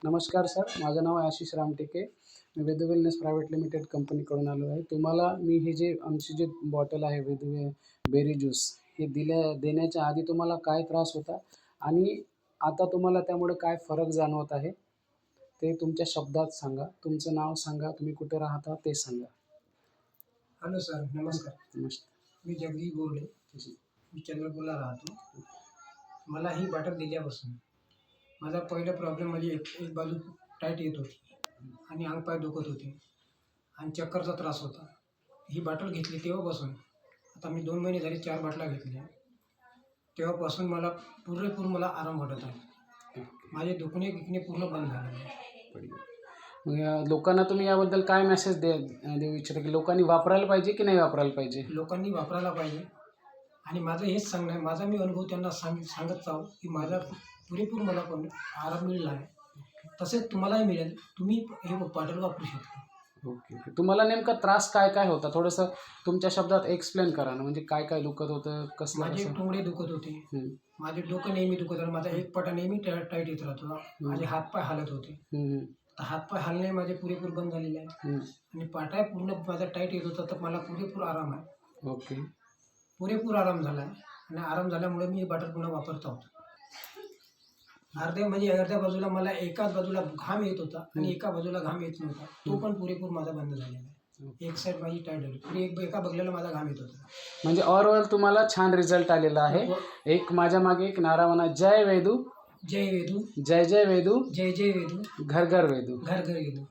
नमस्कार सर, माझं नाव आहे आशिष रामटेके. मी वेदू वेलनेस प्रायव्हेट लिमिटेड कंपनीकडून आलो आहे. तुम्हाला मी हे जे आमची जी बॉटल आहे वेदू बेरी ज्यूस हे देण्याच्या आधी तुम्हाला काय त्रास होता आणि आता तुम्हाला त्यामुळे काय फरक जाणवत आहे ते तुमच्या शब्दात सांगा. तुमचं नाव सांगा, तुम्ही कुठे राहता ते सांगा. हॅलो सर, नमस्कार. नमस्ते. मी जगदीश बोर्डे. मी चंद्रपूरला राहतो. मला ही बॉटल दिल्यापासून माझा पहिला प्रॉब्लेम म्हणजे एक बाजू टाईट येत होती आणि अंगपाय दुखत होते आणि चक्करचा त्रास होता. ही बॉटल घेतली तेव्हापासून आता मी 2 महिने झाले 4 बाटल्या घेतल्या. तेव्हापासून मला पुरेपूर आराम वाटत आहे. माझे दुखणे पूर्ण बंद झाले आहे. मग लोकांना तुम्ही याबद्दल काय मेसेज देऊ इच्छिता की लोकांनी वापरायला पाहिजे की नाही वापरायला पाहिजे? लोकांनी वापरायला पाहिजे आणि माझं हेच सांगणं आहे. माझा मी अनुभव त्यांना सांगत जाऊ की माझा पुरेपूर मला पण आराम मिळाला आहे. तसेच तुम्हालाही मिळेल. तुम्ही हे बॉटल वापरू शकता. ओके. तुम्हाला नेमका त्रास काय होता? थोडंसं तुमच्या शब्दात एक्सप्लेन करा ना. म्हणजे काय दुखत होतं, कसलं माझे कसं? टोंगडे दुखत होते. माझे डोकं नेहमी दुखत होतं. माझा एक पाटा नेहमी टाईट येत राहतो. माझे हातपाय हालत होते. तर हातपाय हालणे माझे पुरेपूर बंद झालेले आहे आणि पाटा पूर्ण माझा टाईट येत होता. तर मला पुरेपूर आराम आहे. ओके. पुरेपूर आराम झाला आहे आणि आराम झाल्यामुळे मी ही बॉटल पुन्हा वापरत आहोत. अर्ध्या बाजूला मला एकाच बाजूला घाम येत होता आणि एका बाजूला घाम येत नव्हता. तो पण पुरेपूर माझा बंद झालेला आहे. एक साईड माझी टाईट झाली. पुढे एका बगल्याला माझा घाम येत होता. म्हणजे ओव्हरऑल तुम्हाला छान रिझल्ट आलेला आहे. एक माझ्या मागे एक नारा म्हणा, जय वेदू, जय वेदू, जय जय वेदू, जय जय वेदू, घर घर वेदू. घर घर वेदू.